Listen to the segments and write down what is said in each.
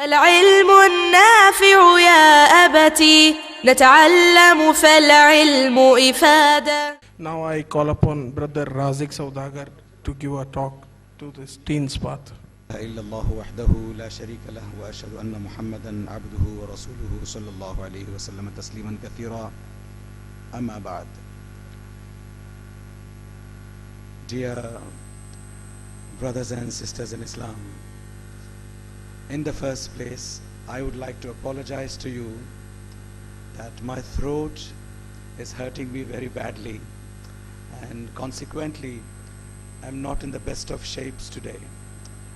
العلم النافع يا أبتي نتعلم فالعلم إفادة. Now I call upon Brother Raziq Soudagar to give a talk to this Teens Path. إلا الله وحده لا شريك له وأشهد أن محمدا عبده ورسوله صلى الله عليه وسلم تسليما كثيرا. أما بعد. Dear brothers and sisters in Islam, in the first place, I would like to apologize to you that my throat is hurting me very badly, and consequently I'm not in the best of shapes today.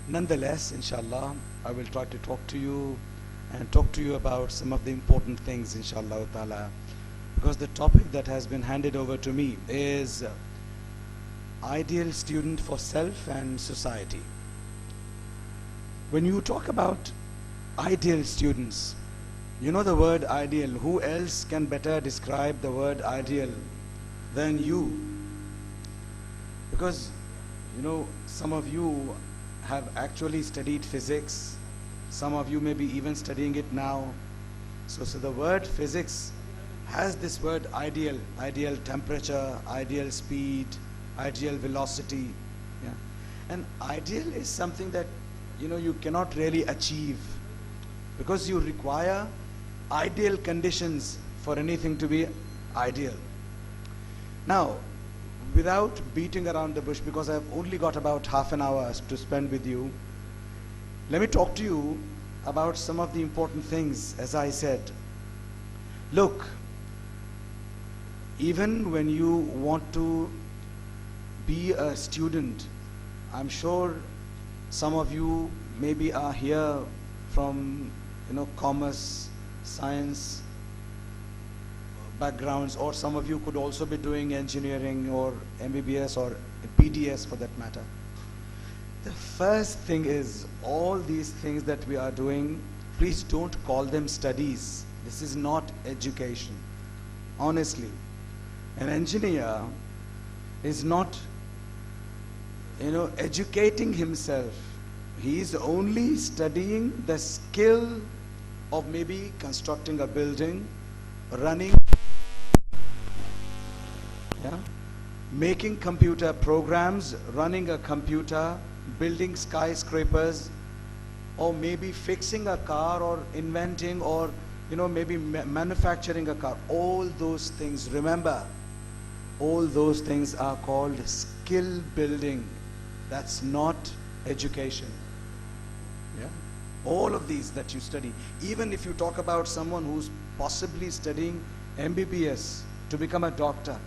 Nonetheless, inshallah, I will try to talk to you and talk to you about some of the important things, inshallah ta'ala, because the topic that has been handed over to me is ideal student for self and society. When you talk about ideal students, you know the word ideal. Who else can better describe the word ideal than you? Because, you know, some of you have actually studied physics. Some of you may be even studying it now. So the word physics has this word ideal, ideal temperature, ideal speed, ideal velocity. Yeah. And ideal is something that, you know, you cannot really achieve, because you require ideal conditions for anything to be ideal. Now, without beating around the bush, because I've only got about half an hour to spend with you, let me talk to you about some of the important things. As I said, look, even when you want to be a student, I'm sure some of you maybe are here from, you know, commerce, science backgrounds, or some of you could also be doing engineering or MBBS or PDS for that matter. The first thing is, all these things that we are doing, please don't call them studies. This is not education. Honestly, an engineer is not, you know, educating himself. He is only studying the skill of maybe constructing a building, running, making computer programs, running a computer, building skyscrapers, or maybe fixing a car, or inventing, or, you know, maybe manufacturing a car. All those things, remember, all those things are called skill building. That's not education. Yeah? All of these that you study, even if you talk about someone who's possibly studying MBBS to become a doctor,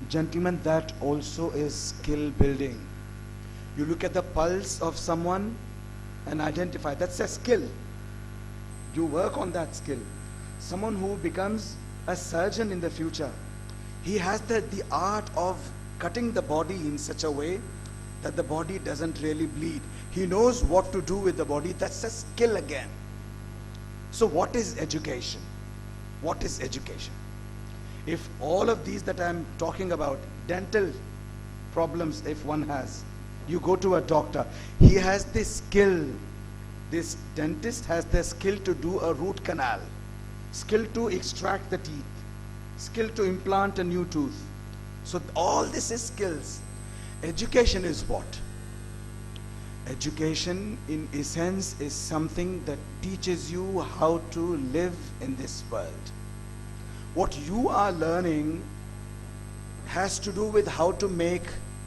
gentlemen, that also is skill building. You look at the pulse of someone and identify, that's a skill. You work on that skill. Someone who becomes a surgeon in the future, he has the art of cutting the body in such a way that the body doesn't really bleed. He knows what to do with the body. That's a skill again. So what is education? What is education? If all of these that I'm talking about, dental problems if one has, you go to a doctor, he has this skill. This dentist has the skill to do a root canal, skill to extract the teeth, skill to implant a new tooth. So all this is skills. Education is what? Education in essence is something that teaches you how to live in this world. What you are learning has to do with how to make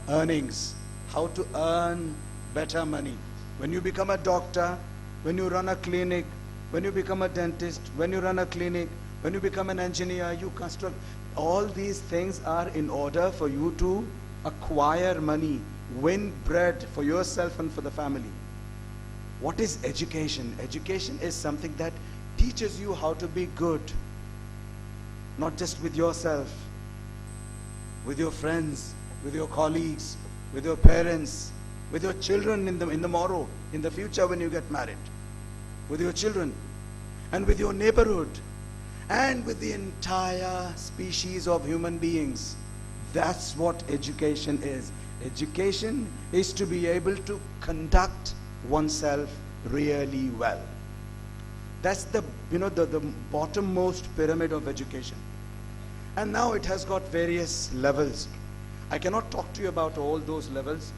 earnings, how to earn better money. When you become a doctor, when you run a clinic, when you become a dentist, when you run a clinic, when you become an engineer, you construct, all these things are in order for you to acquire money, win bread for yourself and for the family. What is education? Education is something that teaches you how to be good, not just with yourself, with your friends, with your colleagues, with your parents, with your children in the morrow, in the future when you get married, with your children, and with your neighborhood, and with the entire species of human beings. That's what education is. Education is to be able to conduct oneself really well. That's the, the bottommost pyramid of education. And now it has got various levels. I cannot talk to you about all those levels.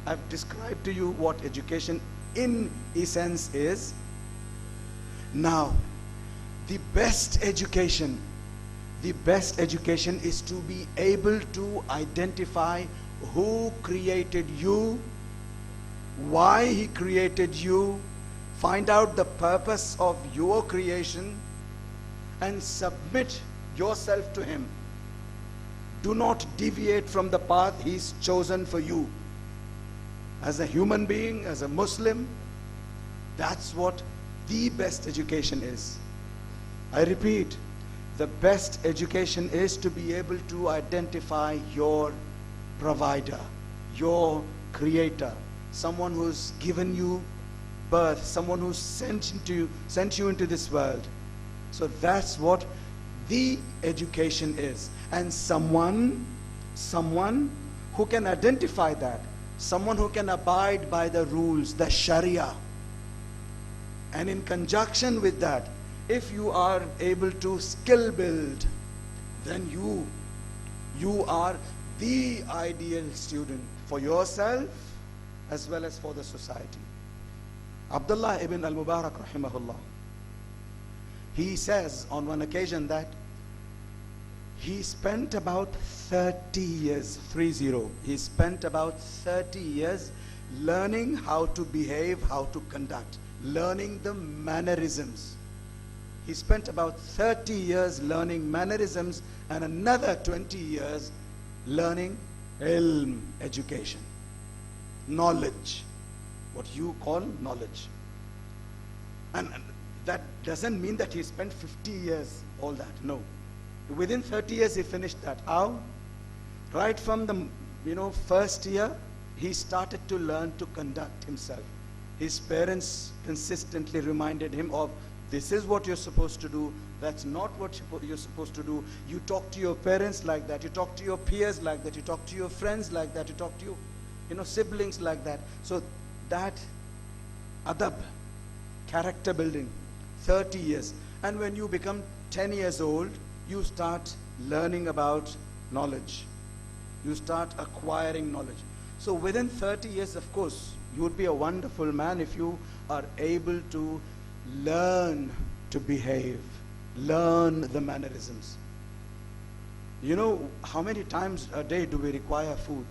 I've described to you what education in essence is. Now, the best education is to be able to identify who created you, why he created you, find out the purpose of your creation, and submit yourself to him. Do not deviate from the path he's chosen for you. As a human being, as a Muslim, that's what the best education is. I repeat, the best education is to be able to identify your provider, your creator, someone who's given you birth, someone who sent you into this world. So that's what the education is. And someone who can identify that, someone who can abide by the rules, the Sharia. And in conjunction with that, if you are able to skill build, then you are the ideal student for yourself as well as for the society. Abdullah ibn al-Mubarak rahimahullah, he says on one occasion that he spent about 30 years, he spent about 30 years learning how to behave, how to conduct, learning the mannerisms. He spent about 30 years learning mannerisms and another 20 years learning ilm, education, knowledge, what you call knowledge. And that doesn't mean that he spent 50 years, all that, no. Within 30 years he finished that. How? Right from the first year, he started to learn to conduct himself. His parents consistently reminded him of, this is what you're supposed to do, that's not what you're supposed to do. You talk to your parents like that, you talk to your peers like that, you talk to your friends like that, you talk to your siblings like that. So that adab, character building, 30 years. And when you become 10 years old, you start learning about knowledge. You start acquiring knowledge. So within 30 years, of course, you would be a wonderful man if you are able to learn to behave, learn the mannerisms. You know, how many times a day do we require food?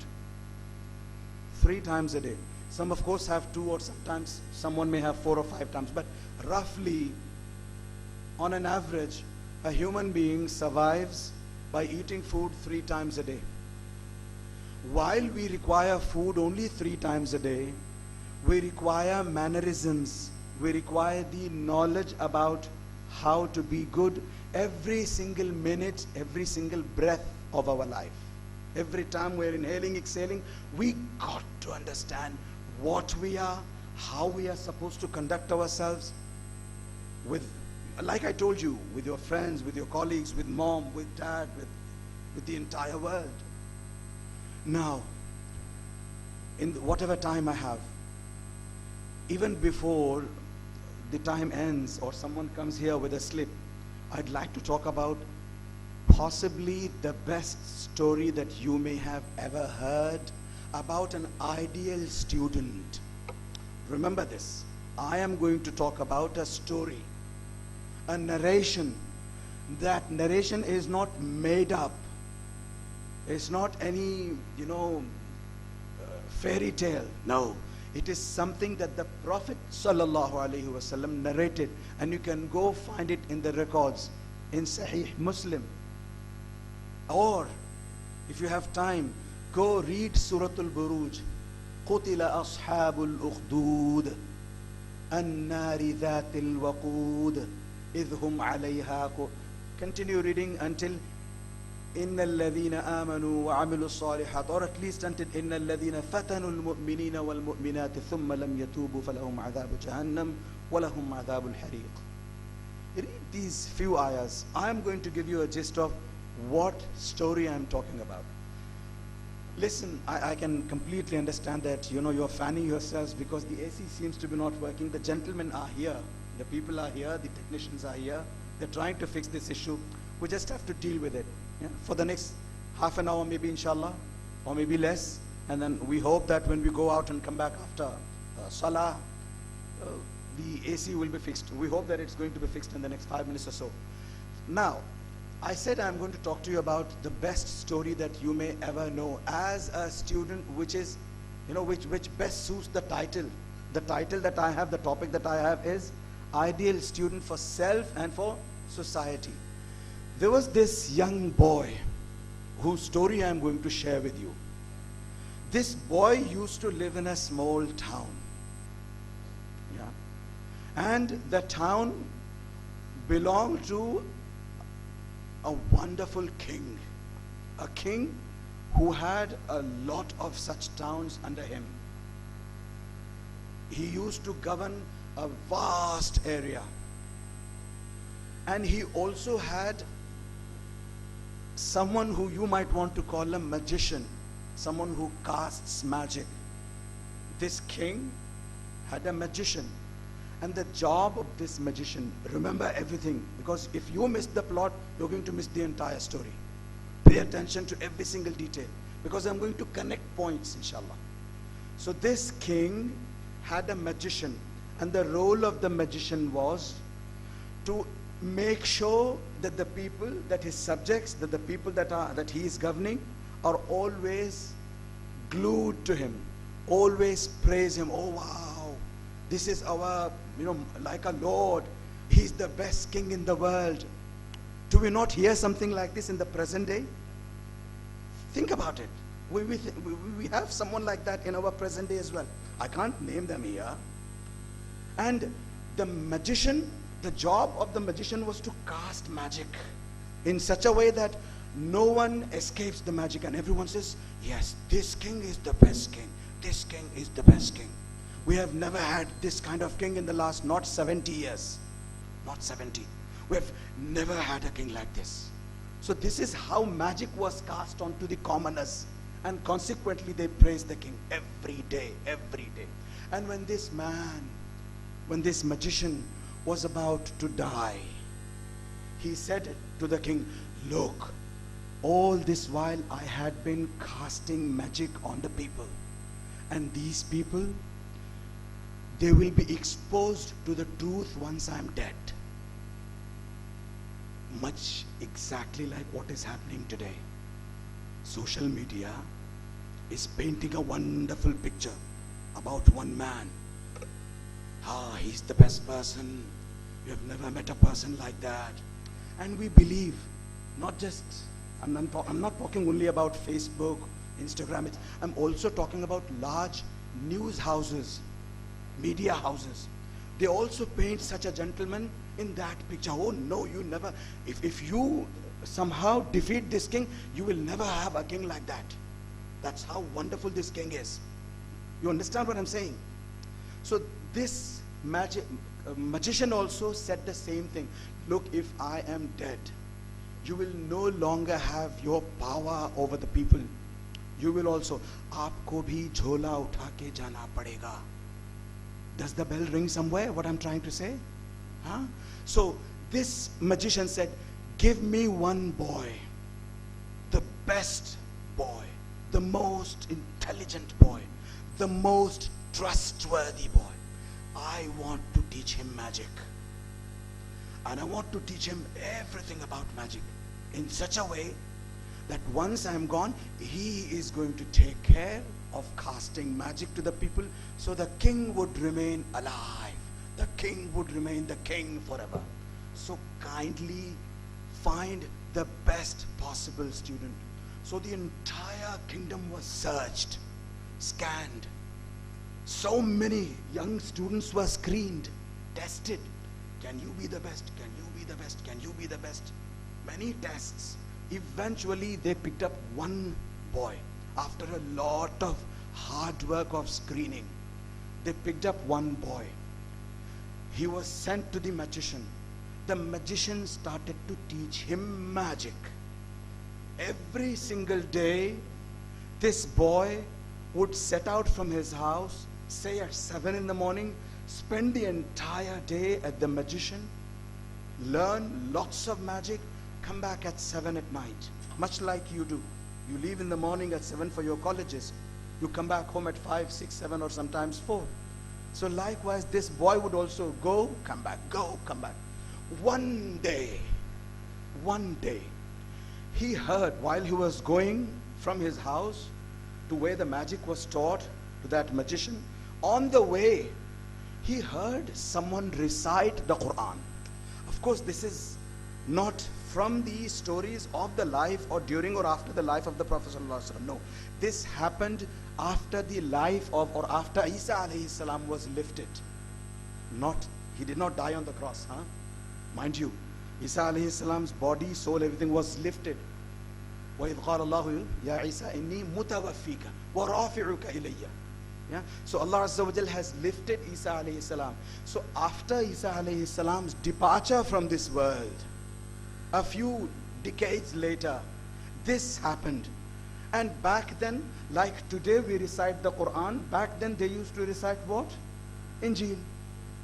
3 times a day. Some of course have 2, or sometimes someone may have 4 or 5 times, but roughly, on an average, a human being survives by eating food 3 times a day. While we require food only 3 times a day, we require mannerisms, we require the knowledge about how to be good every single minute, every single breath of our life. Every time we're inhaling, exhaling, we got to understand what we are, how we are supposed to conduct ourselves with, like I told you, with your friends, with your colleagues, with mom, with dad, with the entire world. Now, in whatever time I have, even before the time ends or someone comes here with a slip, I'd like to talk about possibly the best story that you may have ever heard about an ideal student. Remember this, I am going to talk about a story, a narration. That narration is not made up. It's not any, fairy tale. No, it is something that the Prophet ﷺ narrated, and you can go find it in the records in Sahih Muslim. Or, if you have time, go read Suratul Buruj. قُتِلَ أَصْحَابُ الْأُخْدُودِ النَّارِ ذَاتِ الْوَقُودِ إِذْ هُمْ عَلَيْهَا. Continue reading until إِنَّ الَّذِينَ آمَنُوا وَعَمِلُوا الصَّالِحَاتِ, or at least until إِنَّ الَّذِينَ فَتَنُوا الْمُؤْمِنِينَ وَالْمُؤْمِنَاتِ ثُمَّ لَمْ يَتُوبُوا فَلَهُمْ عَذَابُ جَهَنَّمَ وَلَهُمْ عَذَابُ الْحَرِيقِ. Read these few ayahs. I am going to give you a gist of what story I am talking about. Listen, I can completely understand that you're fanning yourselves because the AC seems to be not working. The gentlemen are here The people are here, the technicians are here. They're trying to fix this issue. We just have to deal with it. Yeah? For the next half an hour, maybe, inshallah, or maybe less. And then we hope that when we go out and come back after Salah, the AC will be fixed. We hope that it's going to be fixed in the next 5 minutes or so. Now, I said I'm going to talk to you about the best story that you may ever know as a student, which is, which best suits the title. The title that I have, the topic that I have is Ideal Student for Self and for Society. There was this young boy whose story I'm going to share with you. This boy used to live in a small town. Yeah. And the town belonged to a wonderful king. A king who had a lot of such towns under him. He used to govern a vast area. And he also had someone who you might want to call a magician, someone who casts magic. This king had a magician, and the job of this magician, remember everything, because if you miss the plot, you're going to miss the entire story. Pay attention to every single detail, because I'm going to connect points, inshallah. So this king had a magician, and the role of the magician was to make sure that the people, that his subjects, that the people that he is governing are always glued to him, always praise him. Oh wow, this is our, like a lord. He's the best king in the world. Do we not hear something like this in the present day? Think about it. We have someone like that in our present day as well. I can't name them here. And the magician, the job of the magician was to cast magic in such a way that no one escapes the magic, and everyone says, yes, this king is the best king. This king is the best king. We have never had this kind of king in the last, not 70 years. Not 70. We have never had a king like this. So this is how magic was cast onto the commoners. And consequently, they praise the king every day, every day. And when this magician was about to die, he said to the king, look, all this while I had been casting magic on the people. And these people, they will be exposed to the truth once I'm dead. Much exactly like what is happening today. Social media is painting a wonderful picture about one man. He's the best person. You have never met a person like that. And we believe, not just, I'm not talking only about Facebook, Instagram, I'm also talking about large news houses, media houses. They also paint such a gentleman in that picture. Oh no, you never, if you somehow defeat this king, you will never have a king like that. That's how wonderful this king is. You understand what I'm saying? So this magician also said the same thing. Look, if I am dead, you will no longer have your power over the people. You will also, aapko bhi jhola utha ke jana padega. Does the bell ring somewhere, what I'm trying to say? Huh? So this magician said, give me one boy, the best boy, the most intelligent boy, the most trustworthy boy. I want to teach him magic. And I want to teach him everything about magic in such a way that once I'm gone, he is going to take care of casting magic to the people, so the king would remain alive. The king would remain the king forever. So kindly find the best possible student. So the entire kingdom was searched, scanned. So many young students were screened, tested. Can you be the best? Can you be the best? Can you be the best? Many tests. Eventually they picked up one boy. After a lot of hard work of screening, they picked up one boy. He was sent to the magician. The magician started to teach him magic. Every single day, this boy would set out from his house, say at 7 in the morning, spend the entire day at the magician, learn lots of magic, come back at 7 at night, much like you do. You leave in the morning at 7 for your colleges. You come back home at 5, 6, 7 or sometimes 4. So likewise, this boy would also go, come back, go, come back. One day, he heard while he was going from his house to where the magic was taught to that magician, on the way, he heard someone recite the Quran. Of course, this is not from the stories of the life or during or after the life of the Prophet ﷺ. No, this happened after the life of, or after Isa alayhi salam was lifted. He did not die on the cross, huh? Mind you, Isa alayhi salam's body, soul, everything was lifted. وَإِذْ قَالَ اللَّهُ يَا عِيسَى إِنِّي مُتَوَفِّيكَ وَرَافِعُكَ إِلَيَّ. Yeah? So Allah Azza wa Jal has lifted Isa alayhi salam. So after Isa alayhi salam's departure from this world, a few decades later, this happened. And back then, like today we recite the Quran, back then they used to recite what? Injil.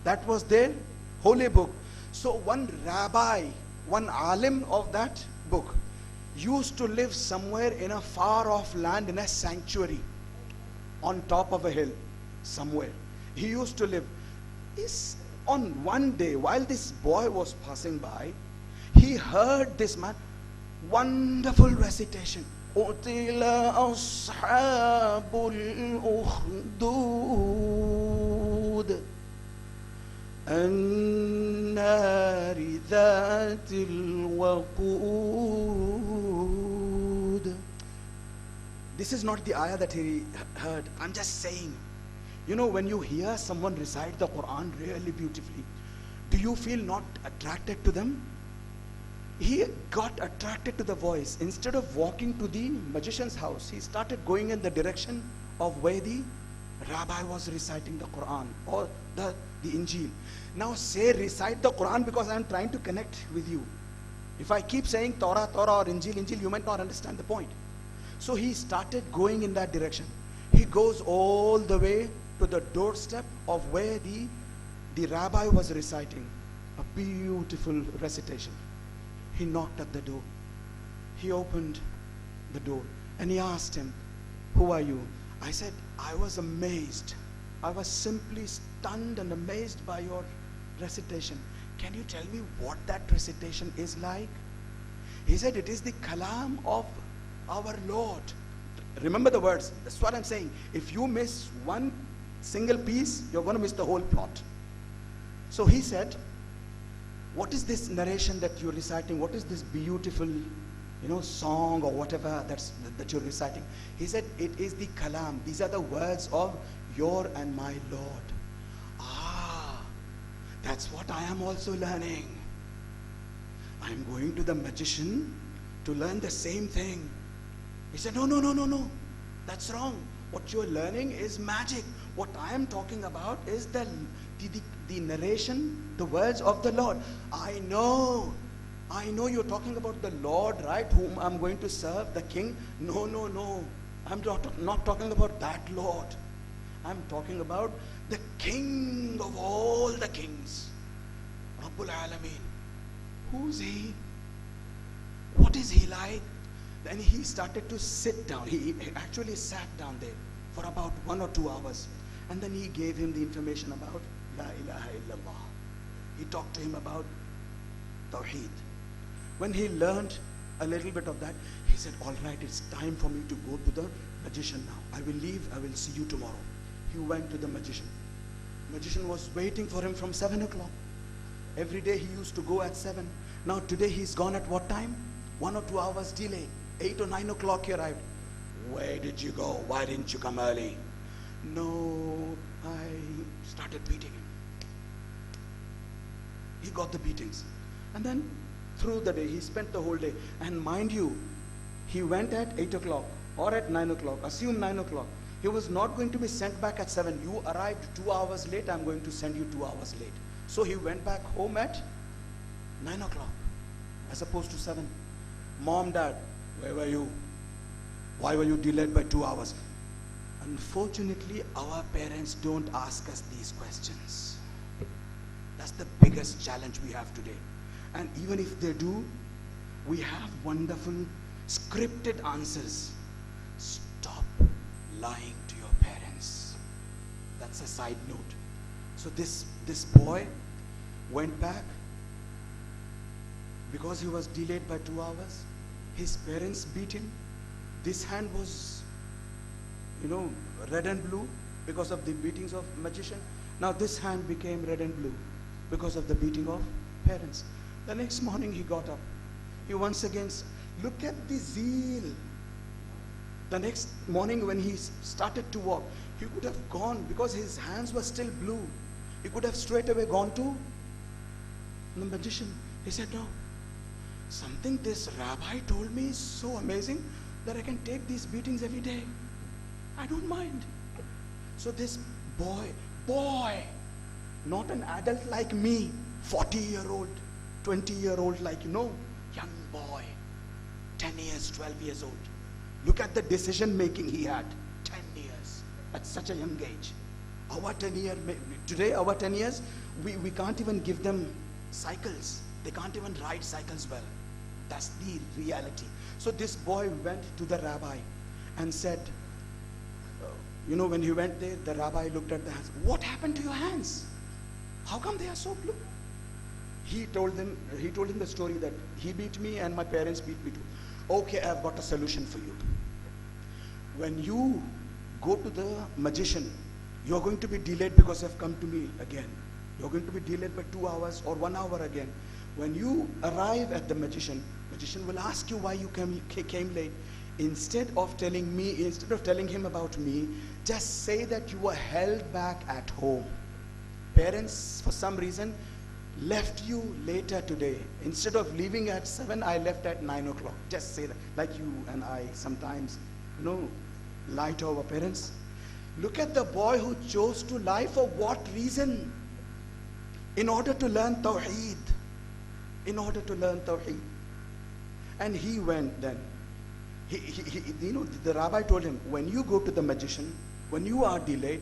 That was their holy book. So one rabbi, one alim of that book, used to live somewhere in a far off land in a sanctuary on top of a hill somewhere. He used to live. On one day, while this boy was passing by, he heard this man, wonderful recitation. قُتِلَ أَصْحَابُ الْأُخْدُودِ النَّارِ ذَاتِ الْوَقُودِ. This is not the ayah that he heard. I'm just saying, you know, when you hear someone recite the Quran really beautifully, do you feel not attracted to them? He got attracted to the voice. Instead of walking to the magician's house, he started going in the direction of where the rabbi was reciting the Quran or the Injil. Now say recite the Quran, because I am trying to connect with you. If I keep saying Torah, Torah, or Injil, you might not understand the point. So he started going in that direction. He goes all the way to the doorstep of where the rabbi was reciting a beautiful recitation. He knocked at the door. He opened the door and he asked him, "Who are you?" I said, "I was amazed. I was simply stunned and amazed by your recitation. Can you tell me what that recitation is like?" He said, "It is the kalam of our Lord." Remember the words. That's what I'm saying. If you miss one single piece, you're going to miss the whole plot. So he said, "What is this narration that you're reciting? What is this beautiful, song or whatever that you're reciting?" He said, "It is the kalam. These are the words of your and my Lord." Ah, that's what I am also learning. I'm going to the magician to learn the same thing. He said, No, that's wrong. What you're learning is magic. What I am talking about is the narration, the words of the Lord. I know you're talking about the Lord, right, whom I'm going to serve, the king. No. I'm not talking about that Lord. I'm talking about the king of all the kings, Rabbul Alameen. Who's he? What is he like? Then he started to sit down. He actually sat down there for about 1 or 2 hours. And then he gave him the information about La ilaha illallah. He talked to him about Tawheed. When he learned a little bit of that, he said, "All right, it's time for me to go to the magician now. I will leave. I will see you tomorrow." He went to the magician. Magician was waiting for him from 7 o'clock. Every day he used to go at 7. Now today he's gone at what time? 1 or 2 hours delay. 8 or 9 o'clock he arrived. "Where did you go? Why didn't you come early?" "No, I started beating him." He got the beatings. And then through the day, he spent the whole day. And mind you, he went at 8 o'clock or at 9 o'clock. Assume 9 o'clock. He was not going to be sent back at 7. You arrived 2 hours late, I'm going to send you 2 hours late. So he went back home at 9 o'clock as opposed to 7. "Mom, Dad, where were you? Why were you delayed by 2 hours?" Unfortunately, our parents don't ask us these questions. That's the biggest challenge we have today. And even if they do, we have wonderful scripted answers. Stop lying to your parents. That's a side note. So this boy went back because he was delayed by 2 hours. His parents beat him. This hand was, red and blue because of the beatings of magician. Now this hand became red and blue because of the beating of parents. The next morning he got up. He once again, look at the zeal. The next morning when he started to walk, he could have gone, because his hands were still blue, he could have straight away gone to the magician. He said, no, something this rabbi told me is so amazing that I can take these beatings every day. I don't mind. So this boy, not an adult like me, 40-year-old, 20-year-old like young boy, 10 years, 12 years old. Look at the decision making he had, 10 years, at such a young age. Today our 10 years, we can't even give them cycles. They can't even ride cycles well. That's the reality. So this boy went to the rabbi and said, when he went there, the rabbi looked at the hands. What happened to your hands? How come they are so blue? He told him the story that he beat me and my parents beat me too. Okay, I've got a solution for you. When you go to the magician, you're going to be delayed because you've come to me again. You're going to be delayed by 2 hours or 1 hour again. When you arrive at the magician will ask you why you came late. Instead of telling him about me, just say that you were held back at home. Parents, for some reason, left you later today. Instead of leaving at 7, I left at 9 o'clock. Just say that, like you and I sometimes, lie to our parents. Look at the boy who chose to lie. For what reason? In order to learn Tawheed. In order to learn Tawheed. And he went then. The rabbi told him, when you go to the magician, when you are delayed,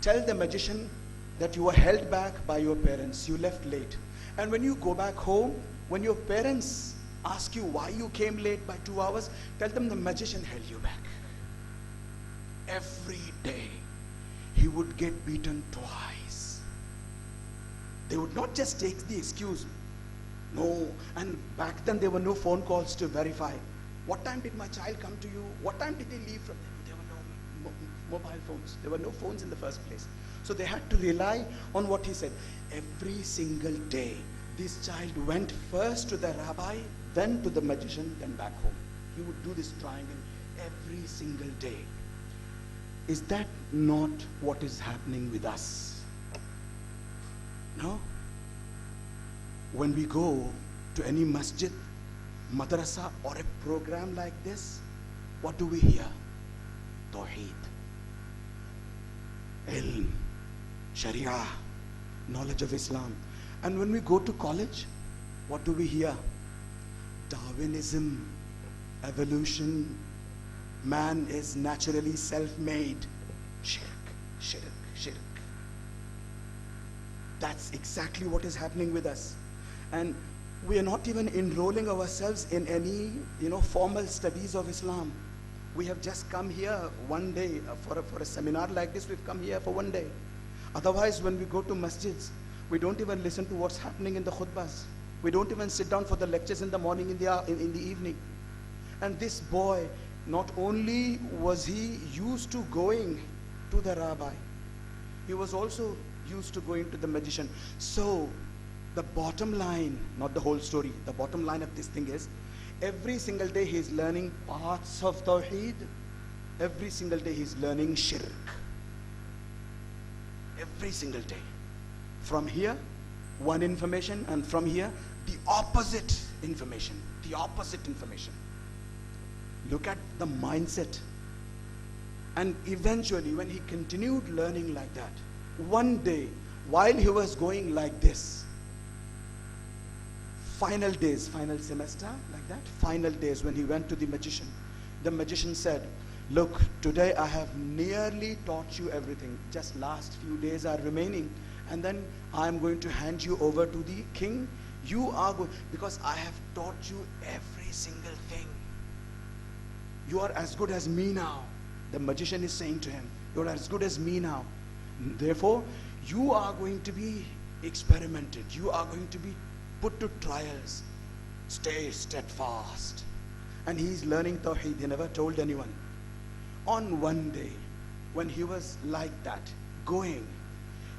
tell the magician that you were held back by your parents. You left late. And when you go back home, when your parents ask you why you came late by 2 hours, tell them the magician held you back. Every day, he would get beaten twice. They would not just take the excuse. No, and back then there were no phone calls to verify. What time did my child come to you? What time did they leave from there? There were no mobile phones. There were no phones in the first place. So they had to rely on what he said. Every single day, this child went first to the rabbi, then to the magician, then back home. He would do this triangle every single day. Is that not what is happening with us? No? When we go to any masjid, madrasa, or a program like this, what do we hear? Tawheed, ilm, sharia, knowledge of Islam. And when we go to college, what do we hear? Darwinism, evolution, man is naturally self-made. Shirk, shirk, shirk. That's exactly what is happening with us. And we are not even enrolling ourselves in any, formal studies of Islam. We have just come here one day for a seminar like this. We've come here for one day. Otherwise, when we go to masjids, we don't even listen to what's happening in the khutbahs. We don't even sit down for the lectures in the morning, in the evening. And this boy, not only was he used to going to the rabbi, he was also used to going to the magician. So the bottom line, not the whole story, the bottom line of this thing is, every single day he's learning parts of Tawheed. Every single day he's learning shirk. Every single day. From here, one information, and from here, the opposite information. The opposite information. Look at the mindset. And eventually, when he continued learning like that, one day, while he was going like this, final days, final semester, like that, final days, when he went to the magician said, look, today I have nearly taught you everything. Just last few days are remaining, and then I am going to hand you over to the king. You are going, because I have taught you every single thing. You are as good as me now. The magician is saying to him, you are as good as me now. Therefore, you are going to be experimented. You are going to be put to trials. Stay steadfast. And he is learning Tawheed. He never told anyone. On one day, when he was like that, going,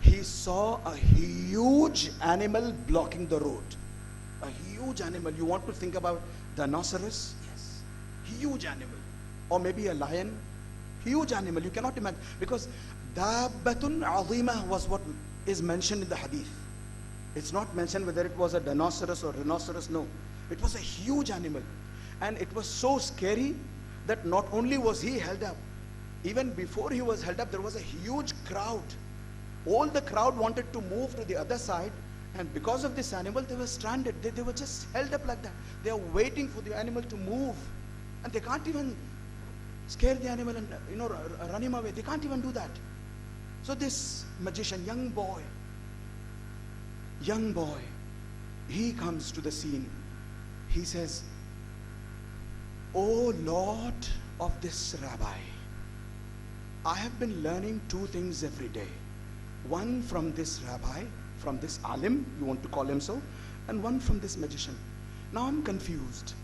he saw a huge animal blocking the road. A huge animal. You want to think about the rhinoceros? Yes. Huge animal. Or maybe a lion. Huge animal. You cannot imagine. Because Dabbatun Azimah was what is mentioned in the hadith. It's not mentioned whether it was a rhinoceros or rhinoceros. No. It was a huge animal. And it was so scary that not only was he held up, even before he was held up, there was a huge crowd. All the crowd wanted to move to the other side, and because of this animal, they were stranded. They were just held up like that. They are waiting for the animal to move, and they can't even scare the animal and run him away. They can't even do that. So this magician, young boy, he comes to the scene. He says, "O Lord of this rabbi, I have been learning two things every day. One from this rabbi, from this alim, you want to call him so, and one from this magician. Now I'm confused.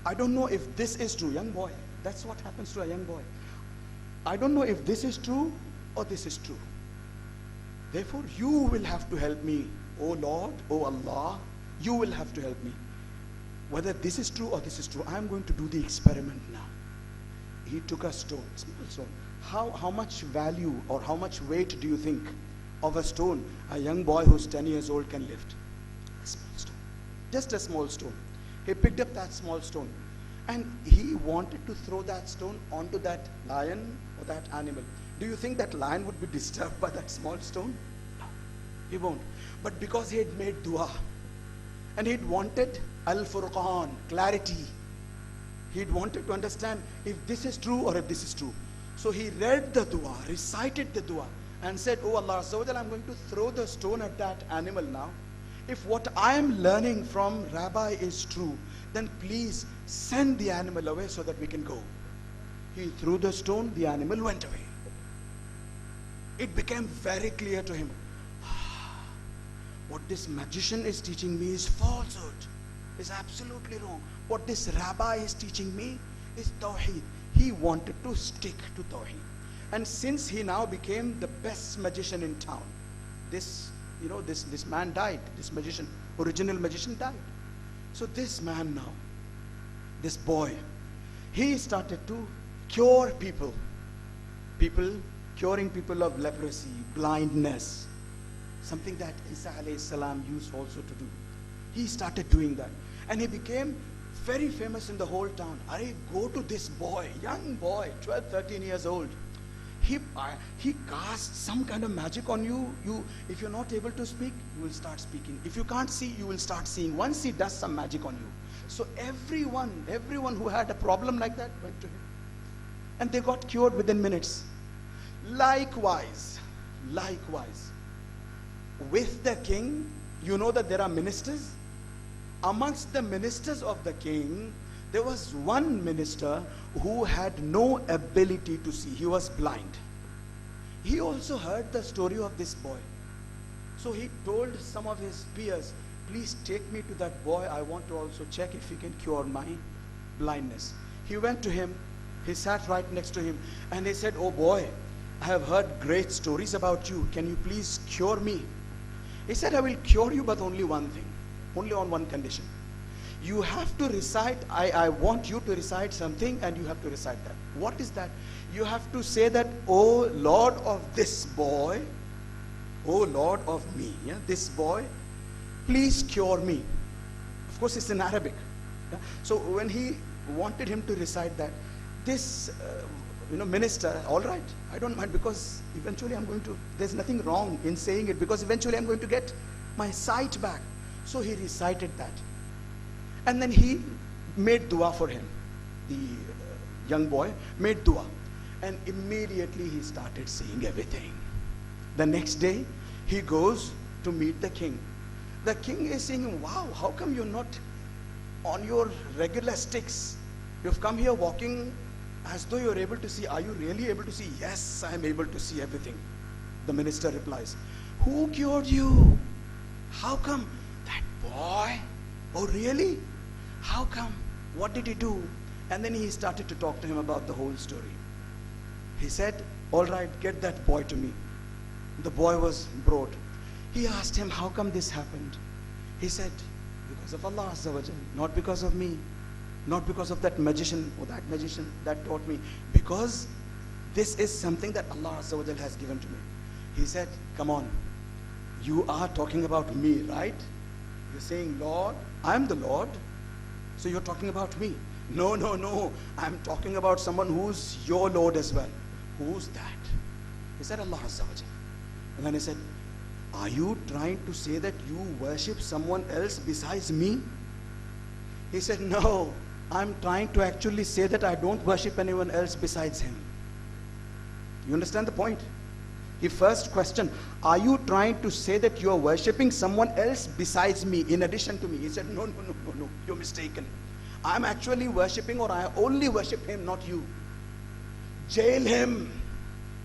I don't know if this is true." Young boy, that's what happens to a young boy. "I don't know if this is true or this is true. Therefore, you will have to help me, O Lord, O Allah, you will have to help me. Whether this is true or this is true, I am going to do the experiment now." He took a stone, small stone. How much value or how much weight do you think of a stone a young boy who's 10 years old can lift? A small stone. Just a small stone. He picked up that small stone and he wanted to throw that stone onto that lion or that animal. Do you think that lion would be disturbed by that small stone? No, he won't. But because he had made dua and he'd wanted al-furqan, clarity, he'd wanted to understand if this is true or if this is true. So he read the dua, recited the dua, and said, "Oh Allah Azza wa Jalla, I'm going to throw the stone at that animal now. If what I am learning from Rabbi is true, then please send the animal away so that we can go." He threw the stone, the animal went away. It became very clear to him, what this magician is teaching me is falsehood, is absolutely wrong. What this rabbi is teaching me is Tawheed. He wanted to stick to Tawheed. And since he now became the best magician in town, this man died, this magician, original magician died. So this man now, this boy, he started to cure people, curing people of leprosy, blindness, something that Isa alayhi salam used also to do. He started doing that. And he became very famous in the whole town. I go to this boy, young boy, 12, 13 years old. He casts some kind of magic on you. If you're not able to speak, you will start speaking. If you can't see, you will start seeing. Once he does some magic on you. So everyone who had a problem like that went to him. And they got cured within minutes. Likewise, with the king, you know that there are ministers. Amongst the ministers of the king, there was one minister who had no ability to see. He was blind. He also heard the story of this boy. So he told some of his peers, "Please take me to that boy. I want to also check if he can cure my blindness." He went to him. He sat right next to him and he said, "Oh boy, I have heard great stories about you. Can you please cure me?" He said, "I will cure you, but only one thing. Only on one condition. You have to recite, I want you to recite something and you have to recite that." What is that? You have to say that, "Oh Lord of this boy, oh Lord of me, this boy, please cure me." Of course, it's in Arabic. So when he wanted him to recite that, this minister, "All right, I don't mind, because eventually there's nothing wrong in saying it, because eventually I'm going to get my sight back." So he recited that. And then he made dua for him. The young boy made dua. And immediately he started seeing everything. The next day, He goes to meet the king. The king is saying, wow, how come you're not on your regular sticks? You've come here walking as though you're able to see. Are you really able to see? Yes, I am able to see everything. The minister replies, who cured you? How come? That boy. Oh really? How come? What did he do? And then he started to talk to him about the whole story. He said, all right, get that boy to me. The boy was brought. He asked him, how come this happened? He said, because of Allah Azza wa Jal, not because of me, not because of that magician or that magician that taught me, because this is something that Allah Azza wa Jal has given to me. He said, come on, you are talking about me, right? You're saying, Lord, I'm the Lord, so you're talking about me. No, no, no, I'm talking about someone who's your Lord as well. Who's that? He said, Allah Azza wa Jal. And then he said, are you trying to say that you worship someone else besides me? He said, no, I'm trying to actually say that I don't worship anyone else besides him. You understand the point? He first questioned, are you trying to say that you are worshipping someone else besides me, in addition to me? He said, no, no, no, no, no, you're mistaken. I'm actually worshipping, or I only worship him, not you. Jail him.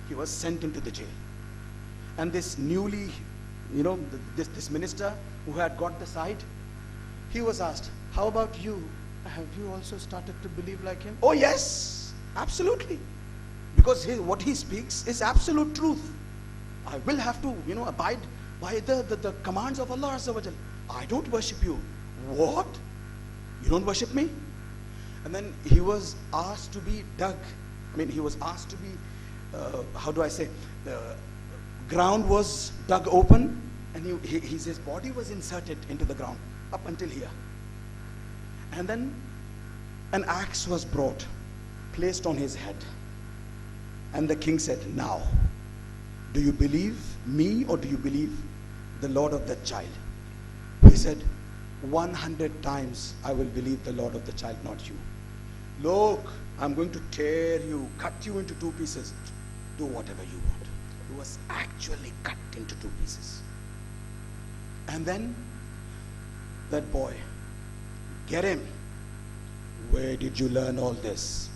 He was sent into the jail. And this newly, this minister who had got the sight, he was asked, how about you? Have you also started to believe like him? Oh yes, absolutely. Because what he speaks is absolute truth. I will have to, abide by the commands of Allah Azza wa Jal. I don't worship you. What? You don't worship me? And then he was asked to be dug. He was asked to be, the ground was dug open, and his body was inserted into the ground up until here. And then an axe was brought, placed on his head. And the king said, now, do you believe me or do you believe the Lord of that child? He said, 100 times I will believe the Lord of the child, not you. Look, I'm going to tear you, cut you into 2 pieces. Do whatever you want. He was actually cut into 2 pieces. And then that boy, get him. Where did you learn all this?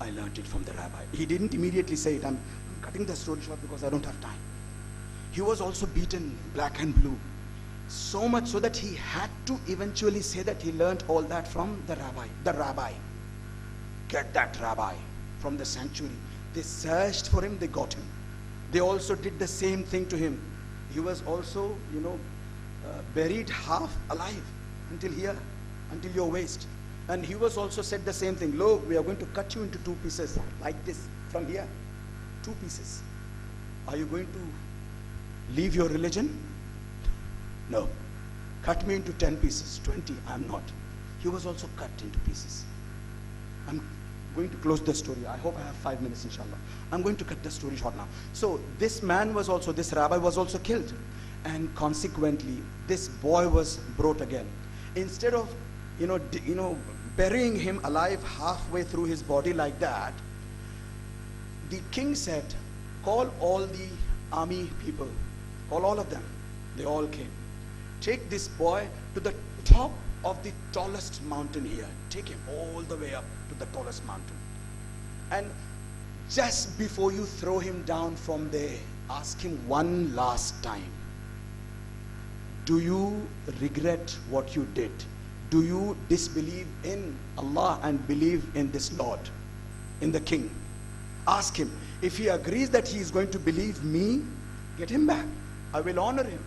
I learned it from the rabbi. He didn't immediately say it. I'm cutting the story short because I don't have time. He was also beaten black and blue. So much so that he had to eventually say that he learned all that from the rabbi. The rabbi. Get that rabbi from the sanctuary. They searched for him, they got him. They also did the same thing to him. He was also, buried half alive until here, until your waist. And he was also said the same thing. Look, we are going to cut you into 2 pieces, like this, from here. 2 pieces. Are you going to leave your religion? No. Cut me into 10 pieces, 20, I'm not. He was also cut into pieces. I'm going to close the story. I hope I have 5 minutes, inshallah. I'm going to cut the story short now. So this rabbi was also killed. And consequently, this boy was brought again. Instead of, burying him alive halfway through his body like that, the king said, call all the army people, call all of them. They all came. Take this boy to the top of the tallest mountain here. Take him all the way up to the tallest mountain. And just before you throw him down from there, ask him one last time, do you regret what you did? Do you disbelieve in Allah and believe in this Lord, in the king? Ask him. If he agrees that he is going to believe me, get him back. I will honor him.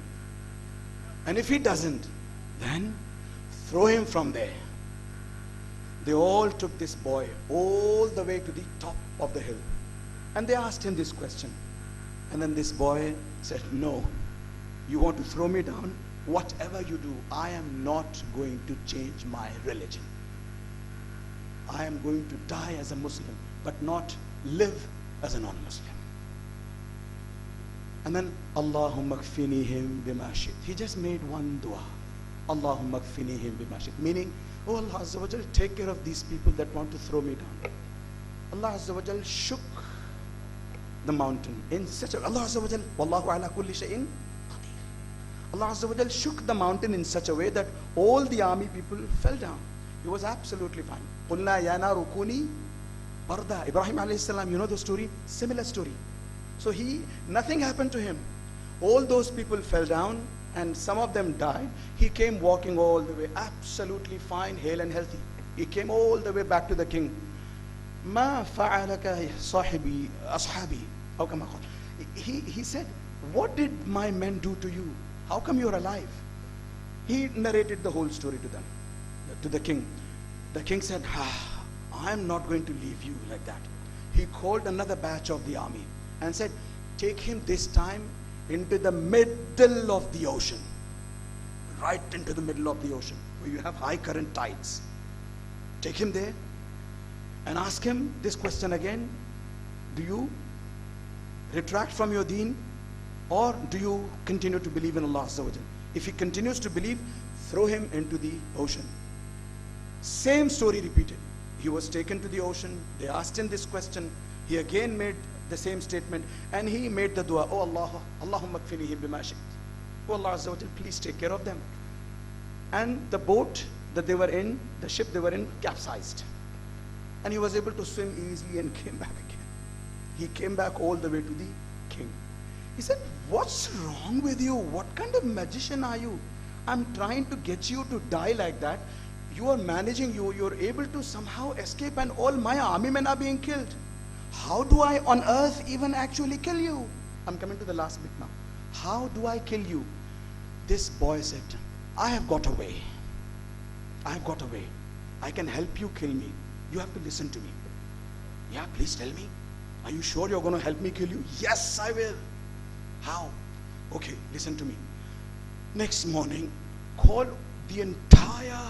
And if he doesn't, then throw him from there. They all took this boy all the way to the top of the hill. And they asked him this question. And then this boy said, no, you want to throw me down? Whatever you do, I am not going to change my religion. I am going to die as a Muslim, but not live as a non-Muslim. And then, Allahumma kfinihim bima shit. He just made one dua. Allahumma kfinihim bima shit. Meaning, oh Allah Azza wa Jal, take care of these people that want to throw me down. Allah Azza wa Jal shook the mountain in such a, Allah Azza wa Jal, wallahu ala kulli shay'in qadir. Allah Azza wa Jal shook the mountain in such a way that all the army people fell down. He was absolutely fine. قُلْنَا يَا نَارُ كُونِي بَرْدًا. Ibrahim alayhi salam, you know the story? Similar story. So nothing happened to him. All those people fell down and some of them died. He came walking all the way, absolutely fine, hale and healthy. He came all the way back to the king. مَا فَعَلَكَ صَاحِبِي أَصْحَابِي. How come I call? He said, what did my men do to you? How come you're alive? He narrated the whole story to them, to the king. The king said, I'm not going to leave you like that. He called another batch of the army and said, take him this time into the middle of the ocean. Right into the middle of the ocean, where you have high current tides. Take him there and ask him this question again. Do you retract from your deen, or do you continue to believe in Allah Azza wa Jal? If he continues to believe, throw him into the ocean. Same story repeated. He was taken to the ocean. They asked him this question. He again made the same statement, and he made the dua, oh Allah, Allahumma kfinihi bima shi'ta. Oh Allah Azza wa Jal, please take care of them. And the boat that they were in, the ship they were in, capsized. And he was able to swim easily and came back again. He came back all the way to the king. He said, what's wrong with you? What kind of magician are you? I'm trying to get you to die like that. You are managing, you're able to somehow escape, and all my army men are being killed. How do I on earth even actually kill you? I'm coming to the last bit now. How do I kill you? This boy said, I have got a way. I have got a way. I can help you kill me. You have to listen to me. Yeah, please tell me. Are you sure you're going to help me kill you? Yes, I will. How? Okay, listen to me. Next morning, call the entire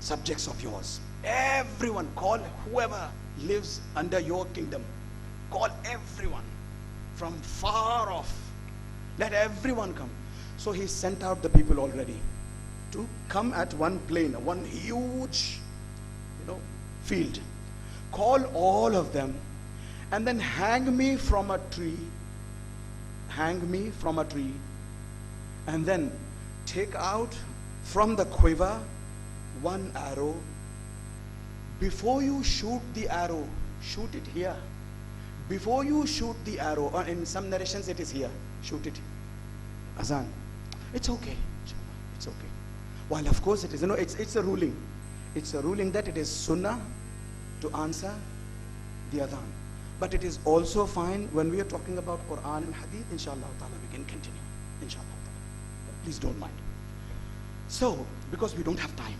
subjects of yours. Everyone, call whoever lives under your kingdom. Call everyone from far off. Let everyone come. So he sent out the people already to come at one plain, one huge, field. Call all of them and then hang me from a tree. Hang me from a tree. And then take out from the quiver one arrow. Before you shoot the arrow, shoot it here. Before you shoot the arrow, or in some narrations it is here, shoot it. Azan. It's okay. It's okay. While of course it is, it's a ruling. It's a ruling that it is sunnah to answer the adhan. But it is also fine when we are talking about Quran and Hadith. Inshallah ta'ala, we can continue. Inshallah ta'ala. Please don't mind. So, because we don't have time.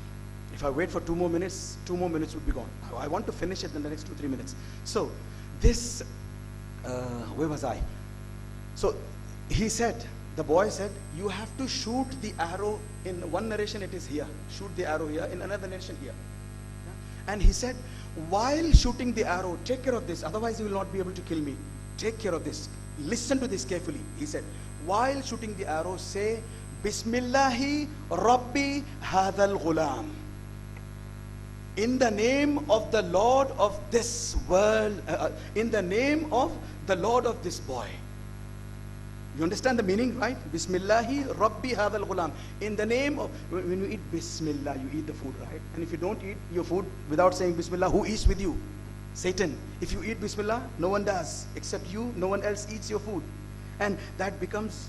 If I wait for 2 more minutes, 2 more minutes would be gone. I want to finish it in the next 2-3 minutes. So, this, where was I? So, he said, the boy said, you have to shoot the arrow. In one narration it is here. Shoot the arrow here. In another narration here. Yeah? And he said, while shooting the arrow, take care of this. Otherwise you will not be able to kill me. Take care of this. Listen to this carefully. He said, while shooting the arrow, say, Bismillahi Rabbi Hadal Ghulam. In the name of the Lord of this world, in the name of the Lord of this boy. You understand the meaning, right? Bismillahi Rabbi Hadal Ghulam. In the name of, when you eat Bismillah, you eat the food, right? And if you don't eat your food without saying Bismillah, who eats with you? Satan. If you eat Bismillah, no one does. Except you, no one else eats your food. And that becomes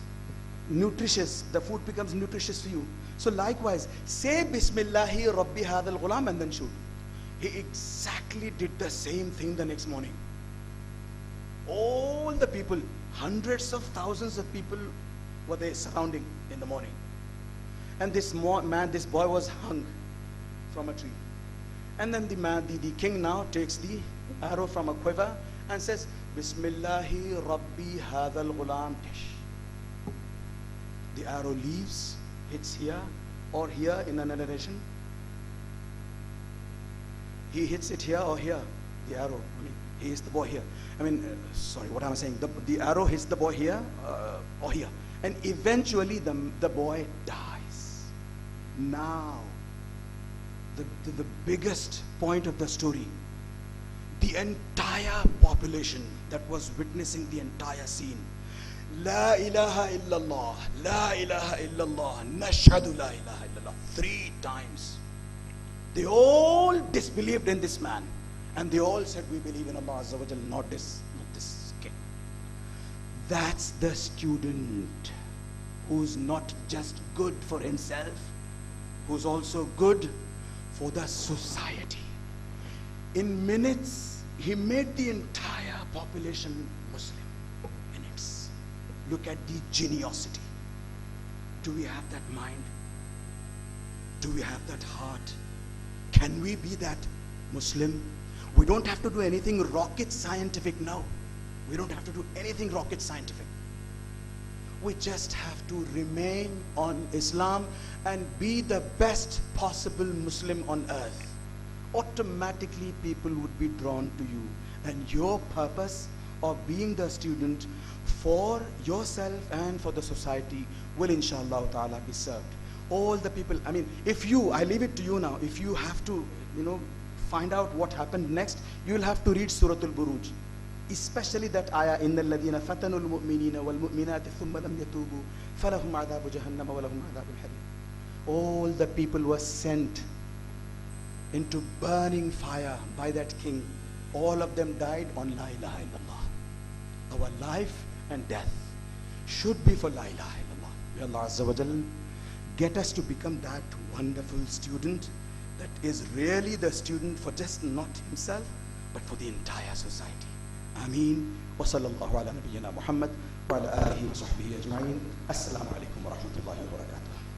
nutritious. The food becomes nutritious for you. So likewise, say Bismillahi Rabbi Hadal Ghulam and then shoot. He exactly did the same thing the next morning. All the people, hundreds of thousands of people were there surrounding in the morning. And this boy was hung from a tree. And then the king now takes the arrow from a quiver and says, Bismillahi Rabbi Hadal Ghulam. The arrow leaves, hits here or here in another narration. He hits it here or here, the arrow. He hits the boy here. Sorry, what am I saying? The arrow hits the boy here or here. And eventually the boy dies. Now, the biggest point of the story, the entire population that was witnessing the entire scene, La ilaha illallah, la ilaha illallah, nashhadu la ilaha illallah, 3 times. They all disbelieved in this man. And they all said, we believe in Allah Azza wa Jal, not this king. That's the student who's not just good for himself, who's also good for the society. In minutes, he made the entire population Muslim. Minutes. Look at the geniosity. Do we have that mind? Do we have that heart? Can we be that Muslim? We don't have to do anything rocket scientific now. We don't have to do anything rocket scientific. We just have to remain on Islam and be the best possible Muslim on earth. Automatically people would be drawn to you, and your purpose of being the student for yourself and for the society will inshallah ta'ala be served. All the people, I mean, if you, I leave it to you now, if you have to, find out what happened next, you will have to read Surah Al-Buruj. Especially that ayah, إِنَّ الَّذِينَ فَتَنُوا الْمُؤْمِنِينَ وَالْمُؤْمِنَاتِ ثُمَّ لَمْ يَتُوبُوا فَلَهُمْ عَذَابُ جَهَنَّمَ وَلَهُمْ عَذَابُ الْحَرِيقِ. All the people were sent into burning fire by that king. All of them died on La ilaha illallah. Our life and death should be for La ilaha illallah. May Allah Azza wa Jal get us to become that wonderful student that is really the student for just not himself, but for the entire society. Ameen. Wa sallallahu ala nabiyyina Muhammad wa ala alihi wa sahbihi ajma'in. Assalamu alaikum wa rahmatullahi wa barakatuh.